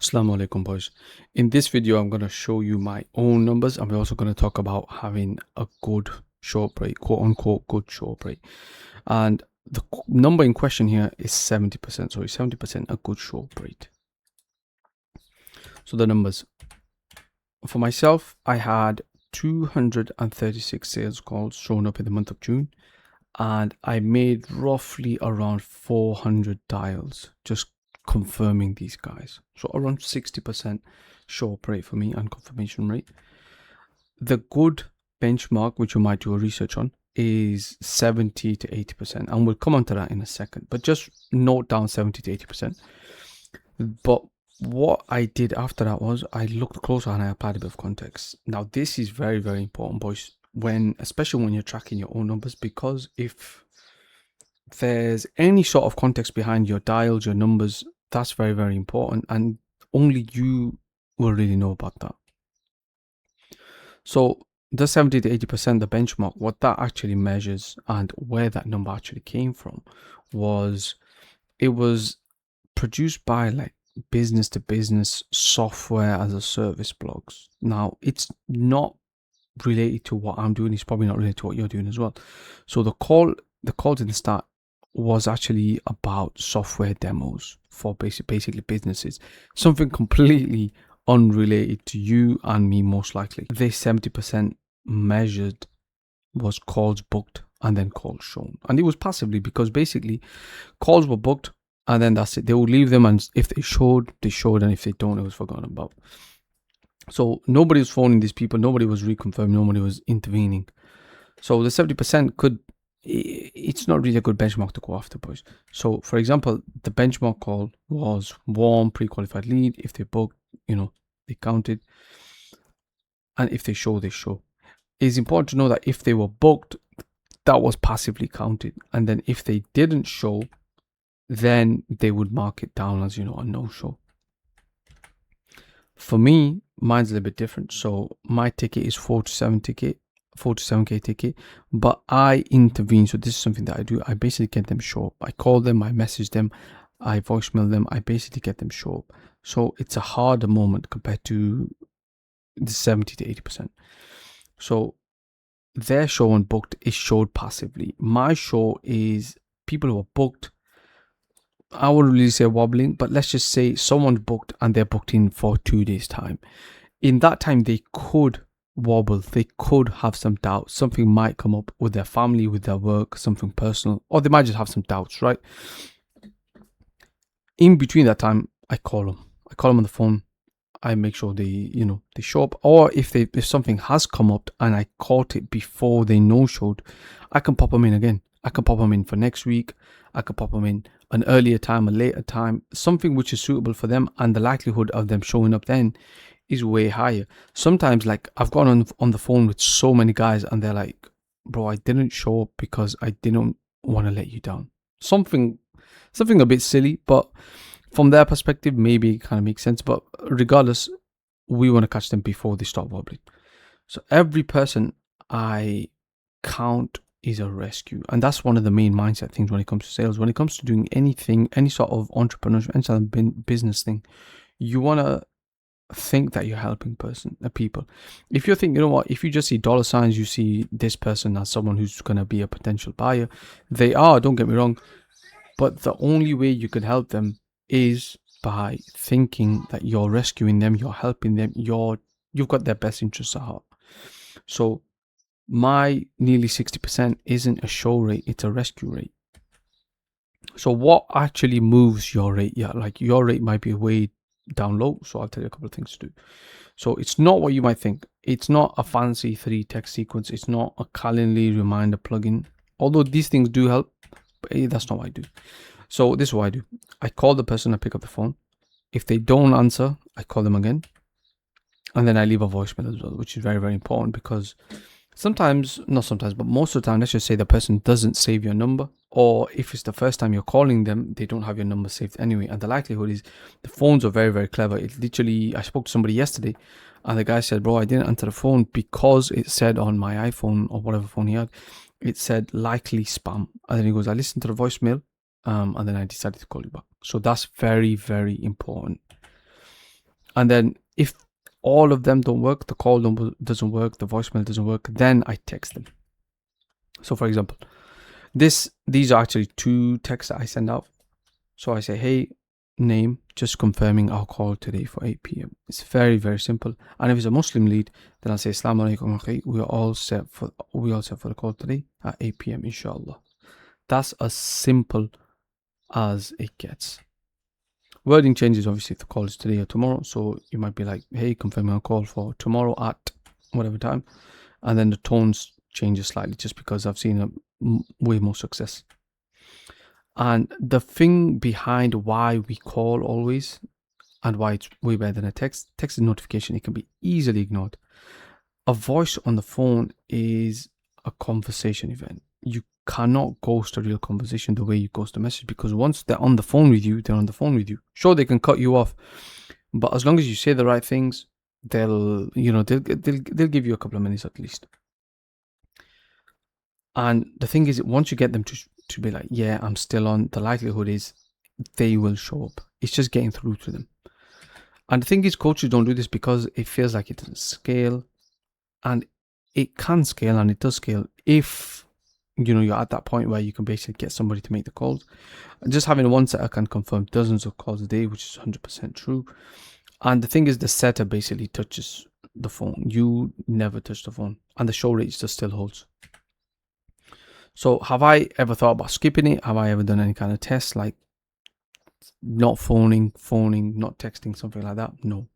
Assalamu alaikum, boys. In this video, I'm going to show you my own numbers, and we're also going to talk about having a good short break, quote unquote, good short break. And the number in question here is 70%. So it's 70% a good short break. So the numbers for myself, I had 236 sales calls shown up in the month of June, and I made roughly around 400 dials just confirming these guys. So around 60% short rate for me and confirmation rate. The good benchmark, which you might do a research on, is 70 to 80%, and we'll come on to that in a second, but just note down 70 to 80%. But what I did after that was I looked closer and I applied a bit of context. Now this is very, very important, boys, especially when you're tracking your own numbers, because if there's any sort of context behind your dials, your numbers, that's very, very important, and only you will really know about that. So the 70 to 80%, the benchmark, what that actually measures and where that number actually came from was, it was produced by like business to business software as a service blogs. Now it's not related to what I'm doing. It's probably not related to what you're doing as well. So the call to the start was actually about software demos for basically businesses, something completely unrelated to you and me, most likely. This 70% measured was calls booked and then calls shown, and it was passively, because basically calls were booked and then that's it. They would leave them, and if they showed, and if they don't, it was forgotten about. So nobody was phoning these people, nobody was reconfirming, nobody was intervening. So the 70% it's not really a good benchmark to go after, boys. So for example, the benchmark call was warm pre-qualified lead. If they booked, they counted, and if they show, they show. It's important to know that if they were booked, that was passively counted, and then if they didn't show, then they would mark it down as, a no-show. For me, mine's a little bit different. So my ticket is 4 to 7K ticket, but I intervene. So this is something that I do. I basically get them show up. I call them, I message them, I voicemail them. I basically get them show up. So it's a harder moment compared to the 70 to 80%. So their show and booked is showed passively. My show is people who are booked. I wouldn't really say wobbling, but let's just say someone's booked and they're booked in for 2 days time. In that time, they could wobble, they could have some doubts, something might come up with their family, with their work, something personal, or they might just have some doubts, right? In between that time, I call them on the phone. I make sure they show up, or if something has come up and I caught it before they no-showed, I can pop them in again. I can pop them in for next week. I could pop them in an earlier time, a later time, something which is suitable for them, and the likelihood of them showing up then is way higher. Sometimes, like, I've gone on the phone with so many guys and they're like, bro, I didn't show up because I didn't want to let you down. Something a bit silly, but from their perspective, maybe it kind of makes sense. But regardless, we want to catch them before they start wobbling. So every person I count is a rescue, and that's one of the main mindset things when it comes to sales. When it comes to doing anything, any sort of entrepreneurship, any sort of business thing, you want to think that you're helping people. If you think, if you just see dollar signs, you see this person as someone who's going to be a potential buyer. They are, don't get me wrong, but the only way you can help them is by thinking that you're rescuing them, you're helping them, you've got their best interests at heart. So my nearly 60% isn't a show rate, it's a rescue rate. So what actually moves your rate? Yeah, like your rate might be way down low, so I'll tell you a couple of things to do. So it's not what you might think. It's not a fancy 3 text sequence. It's not a Calendly reminder plugin, although these things do help, but that's not what I do. So this is what I do. I call the person, I pick up the phone. If they don't answer, I call them again, and then I leave a voicemail as well, which is very, very important, because not sometimes, but most of the time, let's just say the person doesn't save your number, or if it's the first time you're calling them, they don't have your number saved anyway. And the likelihood is, the phones are very, very clever. It literally, I spoke to somebody yesterday and the guy said, bro, I didn't answer the phone because it said on my iPhone or whatever phone he had, it said likely spam. And then he goes, I listened to the voicemail and then I decided to call you back. So that's very, very important. And then if all of them don't work, the call number doesn't work, the voicemail doesn't work, then I text them. So for example, these are actually 2 texts that I send out. So I say, hey, name, just confirming our call today for 8 p.m. It's very, very simple. And if it's a Muslim lead, then I'll say, Assalamu alaikum, okay, we are all set for the call today at 8 p.m. inshallah. That's as simple as it gets. Wording changes obviously if the call is today or tomorrow. So you might be like, hey, confirming our call for tomorrow at whatever time. And then the tones changes slightly just because I've seen way more success. And the thing behind why we call always and why it's way better than a text is notification. It can be easily ignored. A voice on the phone is a conversation event. You cannot ghost a real conversation the way you ghost a message, because once they're on the phone with you, they're on the phone with you. Sure, they can cut you off, but as long as you say the right things, they'll give you a couple of minutes at least. And the thing is, once you get them to be like, yeah, I'm still on, the likelihood is they will show up. It's just getting through to them. And the thing is, coaches don't do this because it feels like it doesn't scale. And it can scale, and it does scale if you're at that point where you can basically get somebody to make the calls. Just having one setter can confirm dozens of calls a day, which is 100% true. And the thing is, the setter basically touches the phone. You never touch the phone, and the show rate just still holds. So have I ever thought about skipping it? Have I ever done any kind of test like not phoning, not texting, something like that? No,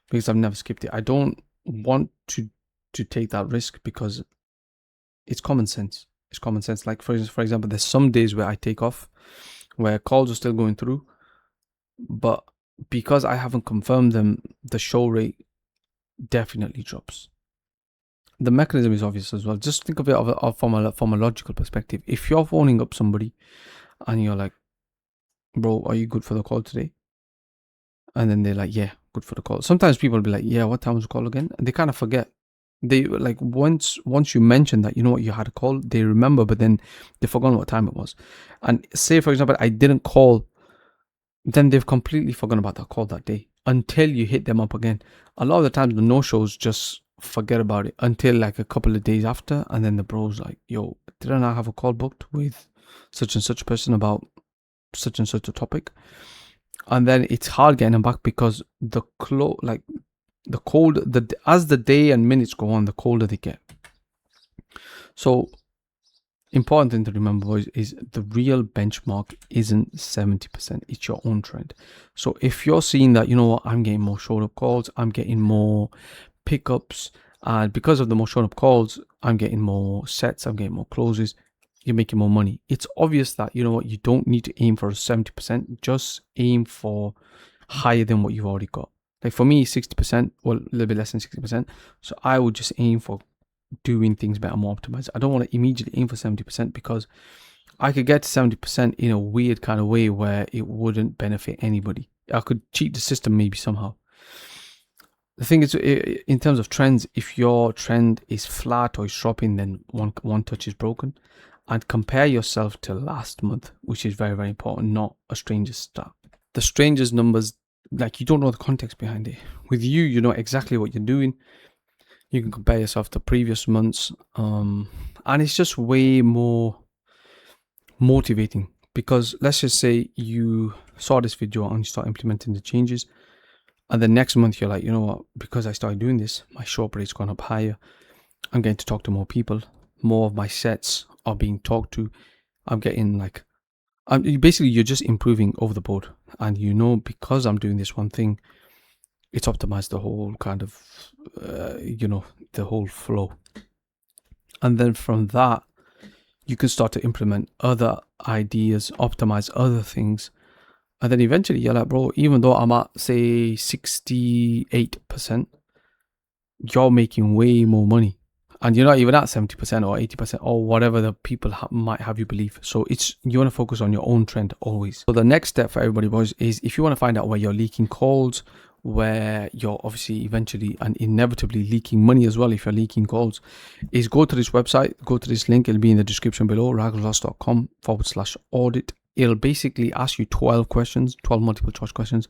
because I've never skipped it. I don't want to take that risk because it's common sense. It's common sense. Like for example, there's some days where I take off, where calls are still going through, but because I haven't confirmed them, the show rate definitely drops. The mechanism is obvious as well. Just think of it from a logical perspective. If you're phoning up somebody and you're like, bro, are you good for the call today? And then they're like, yeah, good for the call. Sometimes people will be like, yeah, what time was the call again? And they kind of forget. They like once you mention that, you had a call, they remember, but then they've forgotten what time it was. And say, for example, I didn't call, then they've completely forgotten about that call that day until you hit them up again. A lot of the times the no-shows just forget about it until like a couple of days after, and then the bro's like, yo, didn't I have a call booked with such and such person about such and such a topic? And then it's hard getting them back because as the day and minutes go on, the colder they get. So important thing to remember, boys, is the real benchmark isn't 70%, it's your own trend. So if you're seeing that, I'm getting more showed up calls, I'm getting more pickups, and because of the more shown up calls, I'm getting more sets, I'm getting more closes, you're making more money. It's obvious that you don't need to aim for 70%, just aim for higher than what you've already got. Like for me, 60%, well, a little bit less than 60%. So I would just aim for doing things better, more optimized. I don't want to immediately aim for 70% because I could get to 70% in a weird kind of way where it wouldn't benefit anybody. I could cheat the system maybe somehow. The thing is, in terms of trends, if your trend is flat or is dropping, then one touch is broken. And compare yourself to last month, which is very, very important, not a stranger's stat. The stranger's numbers, like, you don't know the context behind it. With you know exactly what you're doing. You can compare yourself to previous months. And it's just way more motivating, because let's just say you saw this video and you start implementing the changes. And the next month you're like, you know what, because I started doing this, my show up rate's gone up higher. I'm getting to talk to more people. More of my sets are being talked to. I'm getting like, basically you're just improving over the board. And because I'm doing this one thing, it's optimized the whole kind of, the whole flow. And then from that, you can start to implement other ideas, optimize other things. And then eventually you're like, bro, even though I'm at, say, 68%, you're making way more money. And you're not even at 70% or 80% or whatever the people might have you believe. So you want to focus on your own trend always. So the next step for everybody, boys, is if you want to find out where you're leaking calls, where you're obviously eventually and inevitably leaking money as well if you're leaking calls, is go to this website, go to this link, it'll be in the description below, ragulross.com/audit. It'll basically ask you 12 questions, 12 multiple choice questions.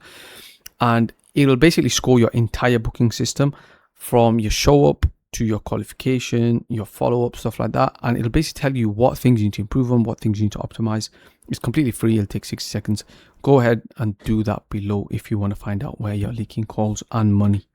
And It'll basically score your entire booking system from your show up to your qualification, your follow-up, stuff like that. And it'll basically tell you what things you need to improve on, what things you need to optimize. It's completely free. It'll take 60 seconds. Go ahead and do that below if you want to find out where you're leaking calls and money.